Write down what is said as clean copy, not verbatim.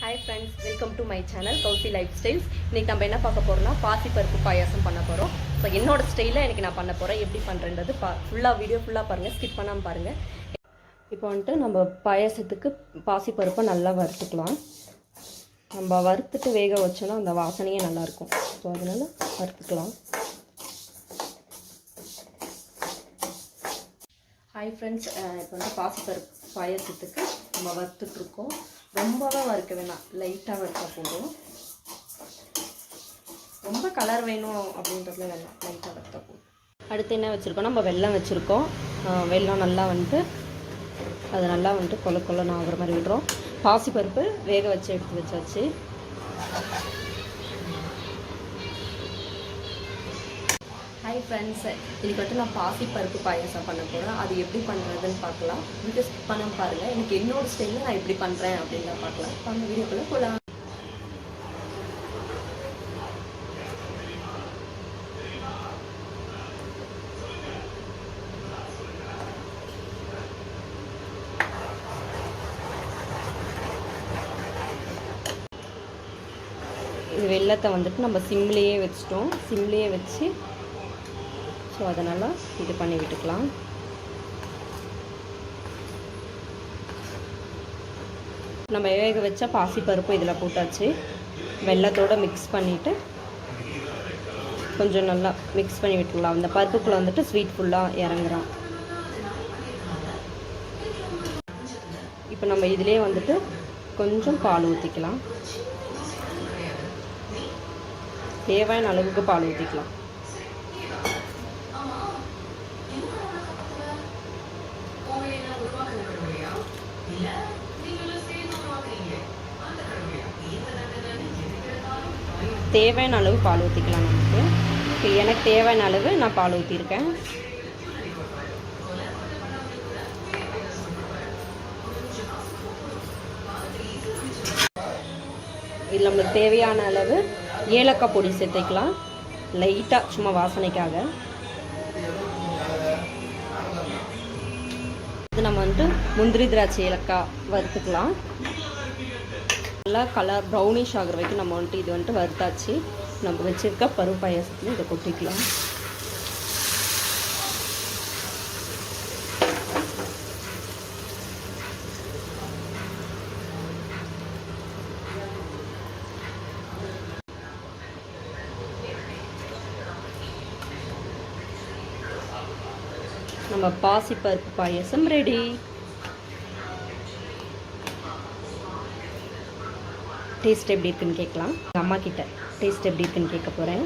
Hi friends, welcome to my channel Kousi Lifestyles. இன்னைக்கு நம்ம என்ன பார்க்க போறோம்னா பாசிப்பருப்பு பாயாசம் பண்ண போறோம். ஸோ என்னோட ஸ்டைலில் எனக்கு நான் பண்ண போறேன். எப்படி பண்ணுறேன்றது வீடியோ ஃபுல்லாக பாருங்கள், ஸ்கிப் பண்ணாமல் பாருங்கள். இப்போ வந்துட்டு நம்ம பாயாசத்துக்கு பாசிப்பருப்பை நல்லா வறுத்துக்கலாம். நம்ம வறுத்துட்டு வேக வச்சோன்னா அந்த வாசனையே நல்லாயிருக்கும். ஸோ அதனால் வறுத்துக்கலாம். ஹாய் ஃப்ரெண்ட்ஸ், இப்போ வந்து பாசிப்பருப்பு பாயாசத்துக்கு நம்ம வறுத்துட்ருக்கோம். ரொம்பவே வறுக்க வேணாம், லைட்டாக வறுத்தா போதும். ரொம்ப கலர் வேணும் அப்படின்றதுல வேணாம், லைட்டாக வறுத்தா போதும். அடுத்து என்ன வச்சுருக்கோம், நம்ம வெல்லம் வச்சுருக்கோம். வெல்லம் நல்லா வந்துட்டு அது நல்லா வந்துட்டு கொல கொலன்னு ஆகிற மாதிரி விடுறோம். பாசிப்பருப்பு வேக வச்சு எடுத்து வச்சாச்சு. ஹாய் ஃப்ரெண்ட்ஸ், இன்றைக்கி வந்துட்டு நான் பாசிப்பருப்பு பாயாசம் பண்ண போகிறேன். அது எப்படி பண்ணுறதுன்னு பார்க்கலாம். வீடியோ ஸ்கிப் பண்ண பாருங்கள். எனக்கு என்னோட ஸ்டைலில் நான் எப்படி பண்ணுறேன் அப்படின்னு பார்க்கலாம். இப்போ அந்த வீடியோக்குள்ளே போகலாம். இது வெல்லத்தை வந்துட்டு நம்ம சிம்லேயே வச்சுட்டோம். சிம்லேயே வச்சு ஸோ அதனால் இது பண்ணி விட்டுக்கலாம். நம்ம வேக வச்ச பாசிப்பருப்பு இதில் போட்டாச்சு. வெல்லத்தோடு மிக்ஸ் பண்ணிவிட்டு கொஞ்சம் நல்லா மிக்ஸ் பண்ணி விட்டுக்கலாம். அந்த பருப்புக்குள்ளே வந்துட்டு ஸ்வீட் ஃபுல்லாக இறங்குறோம். இப்போ நம்ம இதிலே வந்துட்டு கொஞ்சம் பால் ஊற்றிக்கலாம். தேவையான அளவுக்கு பால் ஊற்றிக்கலாம். தேவையான அளவு பால் ஊற்றிக்கலாம் நமக்கு. இப்போ எனக்கு தேவையான அளவு நான் பால் ஊற்றிருக்கேன். இதில் நம்மளுக்கு தேவையான அளவு ஏலக்காய் பொடி சேர்த்துக்கலாம், லைட்டாக சும்மா வாசனைக்காக. இது நம்ம வந்துட்டு முந்திரி திராட்சை ஏலக்காய் வறுத்துக்கலாம். நல்லா கலர் ப்ரௌனிஷ் ஆகிற வரைக்கும் நம்ம வந்துட்டு இது வந்துட்டு வறுத்தாச்சு. நம்ம வச்சுருக்க பருப்பு பாயாசத்தில் இதை கொட்டிக்கலாம். நம்ம பாசிப்பருப்பு பாயாசம் ரெடி. டேஸ்ட் எப்படி இருக்குன்னு கேட்கலாம். எங்கள் அம்மா கிட்ட டேஸ்ட் எப்படி இருக்குன்னு கேட்க போகிறேன்.